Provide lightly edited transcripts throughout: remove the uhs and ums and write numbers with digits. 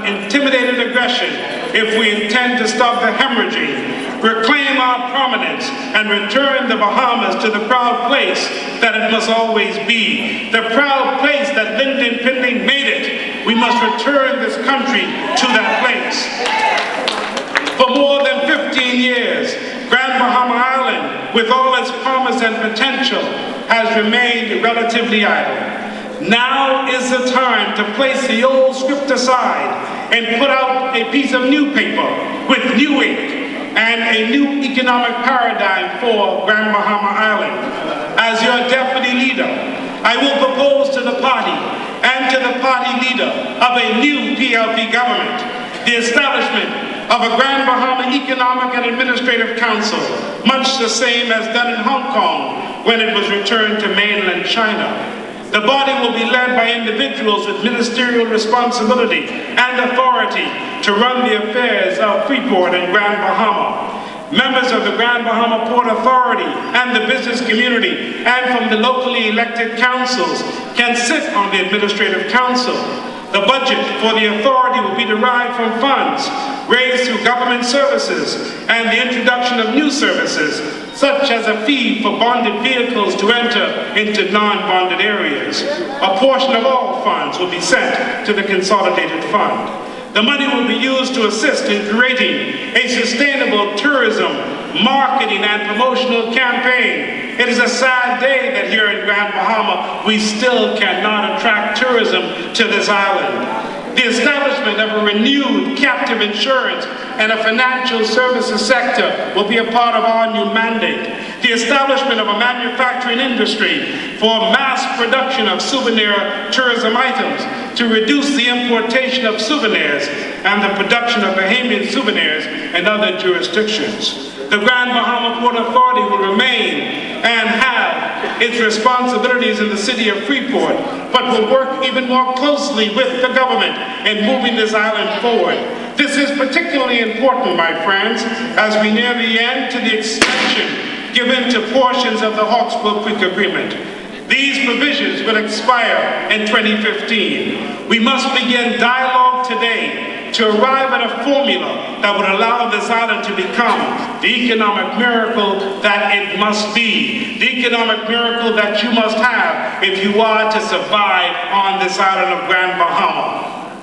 intimidated aggression if we intend to stop the hemorrhaging, reclaim our prominence, and return the Bahamas to the proud place that it must always be. The proud place that Lyndon Pindling made it. We must return this country to that place. For more than 15 years, Grand Bahama Island, with all its promise and potential, has remained relatively idle. Now is the time to place the old script aside and put out a piece of new paper with new ink and a new economic paradigm for Grand Bahama Island. As your deputy leader, I will propose to the party and to the party leader of a new PLP government the establishment of a Grand Bahama Economic and Administrative Council, much the same as done in Hong Kong when it was returned to mainland China. The body will be led by individuals with ministerial responsibility and authority to run the affairs of Freeport and Grand Bahama. Members of the Grand Bahama Port Authority and the business community and from the locally elected councils can sit on the Administrative Council. The budget for the authority will be derived from funds raised through government services and the introduction of new services, such as a fee for bonded vehicles to enter into non-bonded areas. A portion of all funds will be sent to the consolidated fund. The money will be used to assist in creating a sustainable tourism, marketing, and promotional campaign. It is a sad day that here in Grand Bahama, we still cannot attract tourism to this island. The establishment of a renewed captive insurance and a financial services sector will be a part of our new mandate. The establishment of a manufacturing industry for mass production of souvenir tourism items to reduce the importation of souvenirs and the production of Bahamian souvenirs in other jurisdictions. The Grand Bahama Port Authority will remain and have its responsibilities in the city of Freeport, but will work even more closely with the government in moving this island forward. This is particularly important, my friends, as we near the end to the extension given to portions of the Hawksbill Creek Agreement. These provisions will expire in 2015. We must begin dialogue today to arrive at a formula that would allow this island to become the economic miracle that it must be, the economic miracle that you must have if you are to survive on this island of Grand Bahama.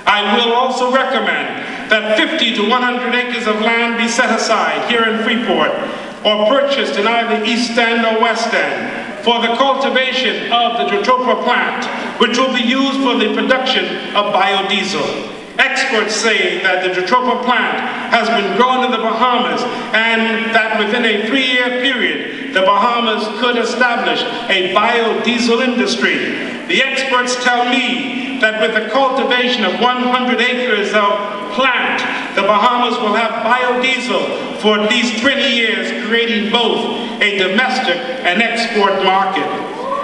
I will also recommend that 50 to 100 acres of land be set aside here in Freeport or purchased in either East End or West End for the cultivation of the Jatropha plant, which will be used for the production of biodiesel. Experts say that the Jatropha plant has been grown in the Bahamas and that within a 3-year period, the Bahamas could establish a biodiesel industry. The experts tell me that with the cultivation of 100 acres of plant, the Bahamas will have biodiesel for at least 20 years, creating both a domestic and export market.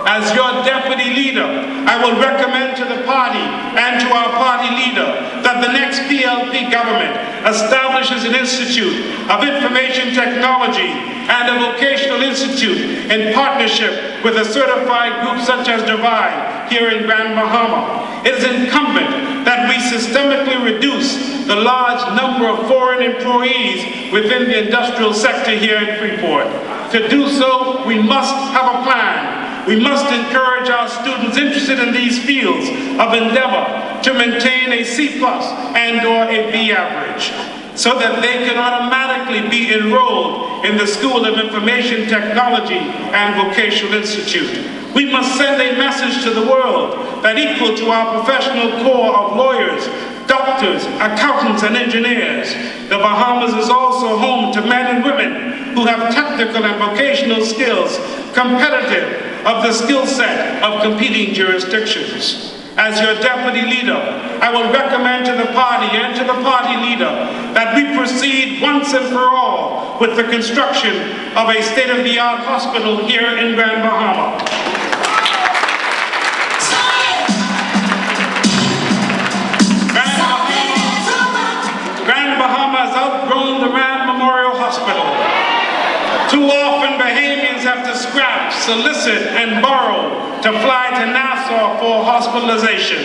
As your deputy leader, I will recommend to the party and to our party leader that the next PLP government establishes an institute of information technology and a vocational institute in partnership with a certified group such as Divide here in Grand Bahama. It is incumbent that we systemically reduce the large number of foreign employees within the industrial sector here in Freeport. To do so, we must have a plan. We must encourage our students interested in these fields of endeavor to maintain a C+ and/or a B average, so that they can automatically be enrolled in the School of Information Technology and Vocational Institute. We must send a message to the world that equal to our professional corps of lawyers, doctors, accountants, and engineers, the Bahamas is also home to men and women who have technical and vocational skills competitive of the skill set of competing jurisdictions. As your deputy leader, I will recommend to the party and to the party leader that we proceed once and for all with the construction of a state-of-the-art hospital here in Grand Bahama. Grand Bahama has outgrown the Rand Memorial Hospital. Too often Bahamians have to scrap, solicit, and borrow to fly to Nassau for hospitalization.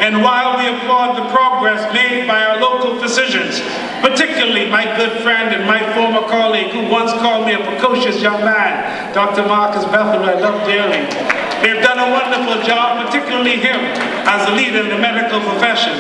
And while we applaud the progress made by our local physicians, particularly my good friend and my former colleague who once called me a precocious young man, Dr. Marcus Bethel, I love dearly. They've done a wonderful job, particularly him, as a leader in the medical profession.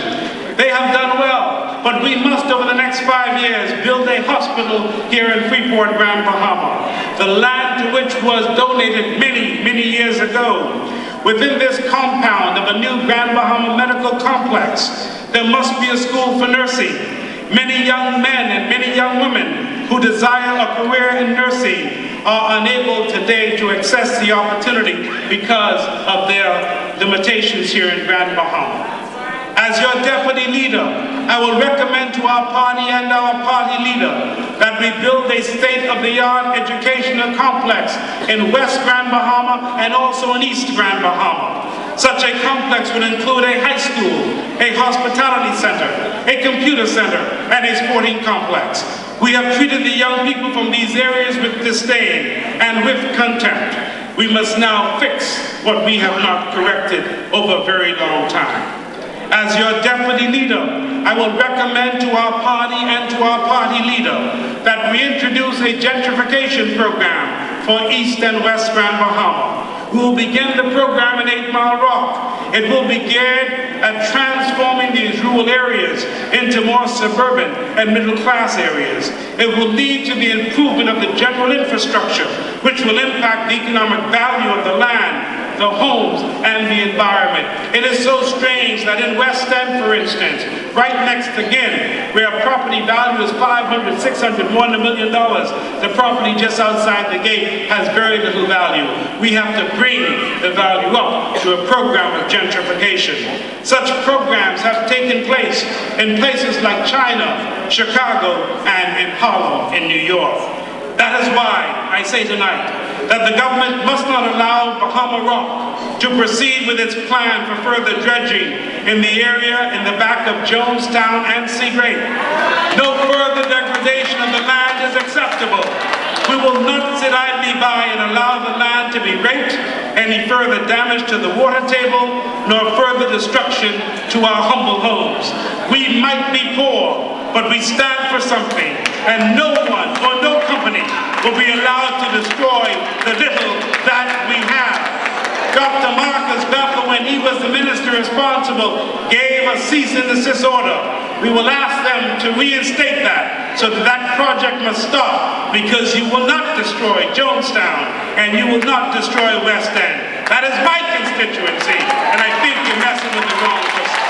They have done well, but we must, over the next 5 years, build a hospital here in Freeport, Grand Bahama, the land to which was donated many, many years ago. Within this compound of a new Grand Bahama medical complex, there must be a school for nursing. Many young men and many young women who desire a career in nursing are unable today to access the opportunity because of their limitations here in Grand Bahama. As your deputy leader, I will recommend to our party and our party leader that we build a state-of-the-art educational complex in West Grand Bahama and also in East Grand Bahama. Such a complex would include a high school, a hospitality center, a computer center, and a sporting complex. We have treated the young people from these areas with disdain and with contempt. We must now fix what we have not corrected over a very long time. As your deputy leader, I will recommend to our party and to our party leader that we introduce a gentrification program for East and West Grand Bahama. We will begin the program in 8 Mile Rock. It will be geared at transforming these rural areas into more suburban and middle-class areas. It will lead to the improvement of the general infrastructure, which will impact the economic value of the land, the homes, and the environment. It is so strange that in West End, for instance, right next to Ginn, where property value is $500, $600, more than $1 million, the property just outside the gate has very little value. We have to bring the value up to a program of gentrification. Such programs have taken place in places like China, Chicago, and in Harlem in New York. That is why I say tonight that the government must not allow Bahama Rock to proceed with its plan for further dredging in the area in the back of Jonestown and Seagrape. No further degradation of the land is acceptable. We will not sit idly by and allow the land to be raped, any further damage to the water table, nor further destruction to our humble homes. We might be poor, but we stand for something, and no one or no company will be allowed to destroy the little that we have. Dr. Marcus Bethel, when he was the minister responsible, gave a cease and desist order. We will ask them to reinstate that so that that project must stop, because you will not destroy Jonestown and you will not destroy West End. That is my constituency, and I think you're messing with the wrong person.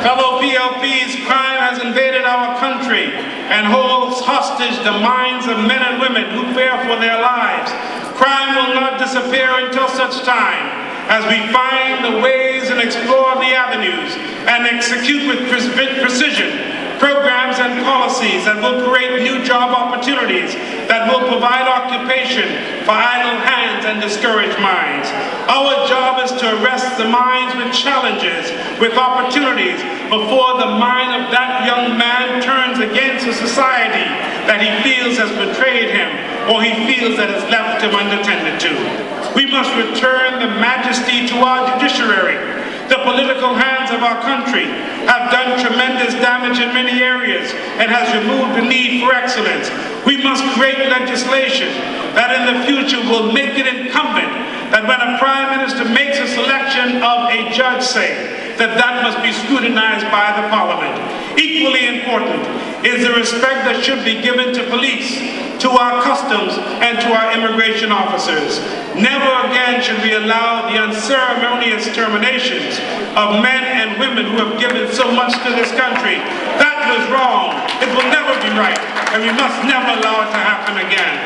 Fellow PLPs, crime has invaded our country and holds hostage the minds of men and women who fear for their lives. Crime will not disappear until such time as we find the ways and explore the avenues and execute with precision programs and policies that will create new job opportunities, that will provide occupation for idle hands and discouraged minds. Our job is to arrest the minds with challenges, with opportunities, before the mind of that young man turns against a society that he feels has betrayed him, or he feels that has left him unattended to. We must return the majesty to our judiciary. The political hands of our country have done tremendous damage in many areas and has removed the need for excellence. We must create legislation that in the future will make it incumbent that when a prime minister makes a selection of a judge, say, that must be scrutinized by the parliament. Equally important is the respect that should be given to police, to our customs, and to our immigration officers. Never again should we allow the unceremonious terminations of men and women who have given so much to this country. That was wrong. It will never be right, and we must never allow it to happen again.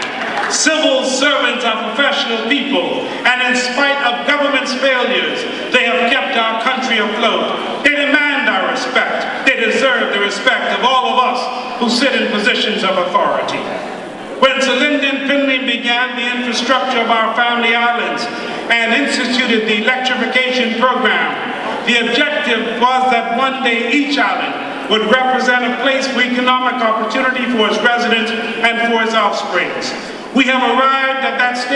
Civil servants are professional people, and in spite of government's failures, they have kept our country afloat. They demand our respect. They deserve the respect of all of us who sit in positions of authority. When Sir Lyndon Finley began the infrastructure of our family islands and instituted the electrification program, the objective was that one day each island would represent a place for economic opportunity for its residents and for its offspring. We have arrived at that stage